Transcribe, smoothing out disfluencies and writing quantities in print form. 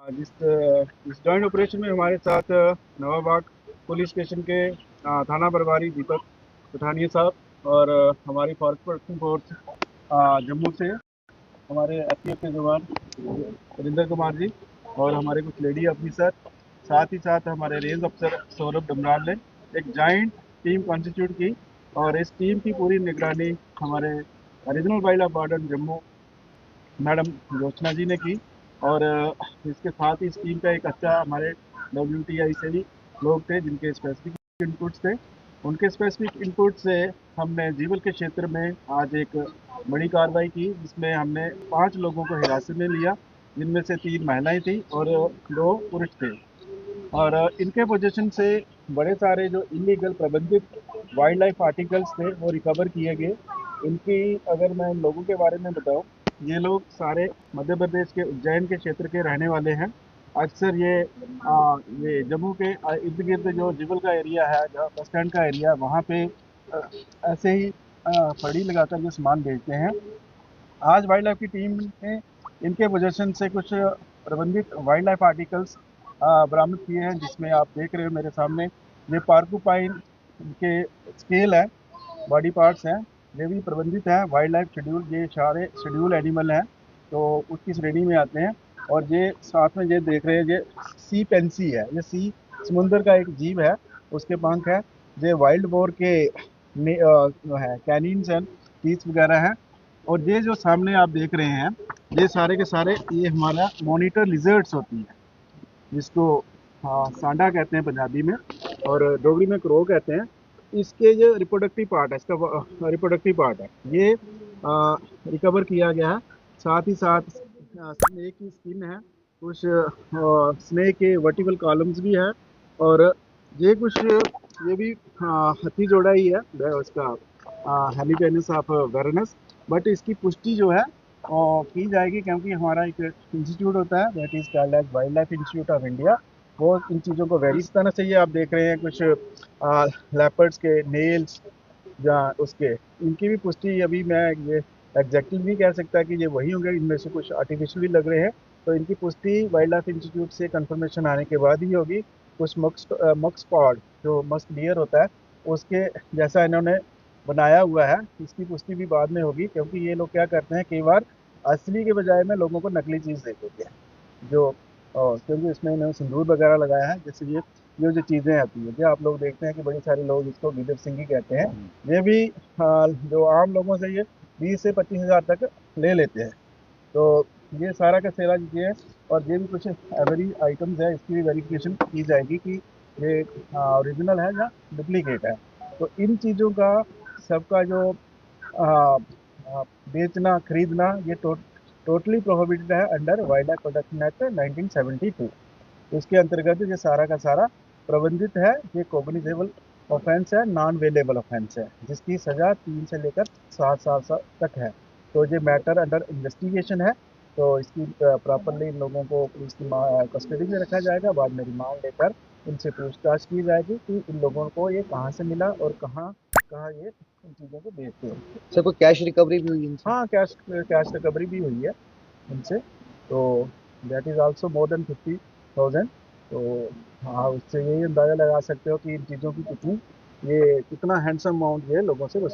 इस joint operation में हमारे साथ नवाबाग पुलिस स्टेशन के थाना प्रभारी दीपक पठानिया साहब और हमारी फॉरेस्ट प्रोटेक्शन फोर्स जम्मू से हमारे एसटीएफ के जवान वरिंदर कुमार जी और हमारे कुछ लेडी ऑफिसर, साथ ही साथ हमारे रेंज अफसर सौरभ डमराल ने एक जॉइंट टीम कॉन्स्टिट्यूट की और इस टीम की पूरी निगरानी हमारे regional wildlife warden Jammu madam Yochna ji ने की। और इसके साथ ही इस टीम का एक अच्छा हमारे WTI से भी लोग थे जिनके स्पेसिफिक इनपुट्स थे। उनके स्पेसिफिक इनपुट से हमने जीवल के क्षेत्र में आज एक बड़ी कार्रवाई की जिसमें हमने 5 लोगों को हिरासत में लिया, जिनमें से 3 महिलाएं थी और 2 पुरुष थे। और इनके पोजीशन से बड़े सारे जो इलीगल प्रबंधित वाइल्ड लाइफ आर्टिकल्स थे वो रिकवर किए गए। इनकी अगर मैं इन लोगों के बारे में बताऊं, ये लोग सारे मध्य प्रदेश के उज्जैन के क्षेत्र के रहने वाले हैं। अक्सर ये जम्मू के इर्द गिर्द जो जिबल का एरिया है, जहाँ बस स्टैंड का एरिया, वहाँ पे अ, ऐसे ही फड़ी लगाकर ये सामान बेचते हैं। आज वाइल्ड लाइफ की टीम ने इनके पोजीशन से कुछ प्रबंधित वाइल्ड लाइफ आर्टिकल्स बरामद किए हैं, जिसमें आप देख रहे हो मेरे सामने ये पार्कुपाइन के स्केल है, बॉडी पार्ट्स हैं, ये भी प्रबंधित हैं वाइल्ड लाइफ शेड्यूल। ये सारे शेड्यूल एनिमल हैं तो उसकी श्रेणी में आते हैं। और ये साथ में ये देख रहे हैं, ये सी पेंसी है, ये सी समुंदर का एक जीव है, उसके पंख है। ये वाइल्ड बोर के जो है कैनिन्स हैं, टीथ वगैरह हैं। और ये जो सामने आप देख रहे हैं, ये सारे के सारे ये हमारा मॉनिटर लिजर्ड्स होती है, जिसको सांडा कहते हैं पंजाबी में और डोगरी में क्रो कहते हैं। इसके जो रिप्रोडक्टिव पार्ट है, इसका रिप्रोडक्टिव पार्ट है, ये रिकवर किया गया है। साथ ही साथ स्नेक की स्किन है, कुछ स्नेक के वर्टिकल कॉलम्स भी है और ये कुछ ये भी हथी जोड़ा ही है उसका हेलीपेनिस ऑफ वेरनस। बट इसकी पुष्टि जो है की जाएगी, क्योंकि हमारा एक इंस्टीट्यूट होता है that is called as wildlife institute of India. वो इन चीज़ों को वेरी इस तरह से ये आप देख रहे हैं कुछ लेपर्ड्स के नेल्स या उसके, इनकी भी पुष्टि अभी मैं ये एग्जैक्टली नहीं कह सकता कि ये वही होंगे, इनमें से कुछ आर्टिफिशियल भी लग रहे हैं। तो इनकी पुष्टि वाइल्ड लाइफ इंस्टीट्यूट से कंफर्मेशन आने के बाद ही होगी। कुछ मक्स पॉड जो मस्क डियर होता है उसके जैसा इन्होंने बनाया हुआ है, इसकी पुष्टि भी बाद में होगी, क्योंकि ये लोग क्या करते हैं, कई बार असली के बजाय में लोगों को नकली चीज़ दे देते हैं जो क्योंकि इसमें इन्होंने सिंदूर वगैरह लगाया है। जैसे ये जो चीज़ें आती हैं, जो आप लोग देखते हैं कि बड़े सारे लोग इसको गिदड़ सिंगी कहते हैं, ये भी जो आम लोगों से ये 20 से 25 हज़ार तक ले लेते हैं। तो ये सारा का सारा ये है। और ये भी कुछ एवरी आइटम्स है, इसकी भी वेरिफिकेशन की जाएगी कि ये ओरिजिनल है या डुप्लीकेट है। तो इन चीज़ों का सबका जो आ, आ, बेचना खरीदना ये टोटली प्रोहिबिटेड है under wild life protection act 1972। इसके अंतर्गत ये सारा का सारा प्रबंधित है। ये कॉग्निजेबल ऑफेंस है, नॉन वेलेबल ऑफेंस है, जिसकी सज़ा 3 से लेकर 7 साल तक है। तो ये मैटर अंडर इन्वेस्टिगेशन है। तो इसकी प्रॉपरली इन लोगों को पुलिस की कस्टडी में रखा जाएगा। बाद में रिमांड लेकर इनसे पूछताछ की जाएगी कि इन लोगों को ये कहाँ से मिला और कहाँ कहाँ ये इन चीज़ों को बेचते हैं। सर कोई कैश रिकवरी भी हुई इनसे? हाँ, कैश रिकवरी भी हुई है इनसे। तो that is also more than 50,000। तो हाँ, उससे यही अंदाज़ा लगा सकते हो कि इन चीज़ों की कितनी ये कितना हैंडसम अमाउंट ये लोगों से वसूल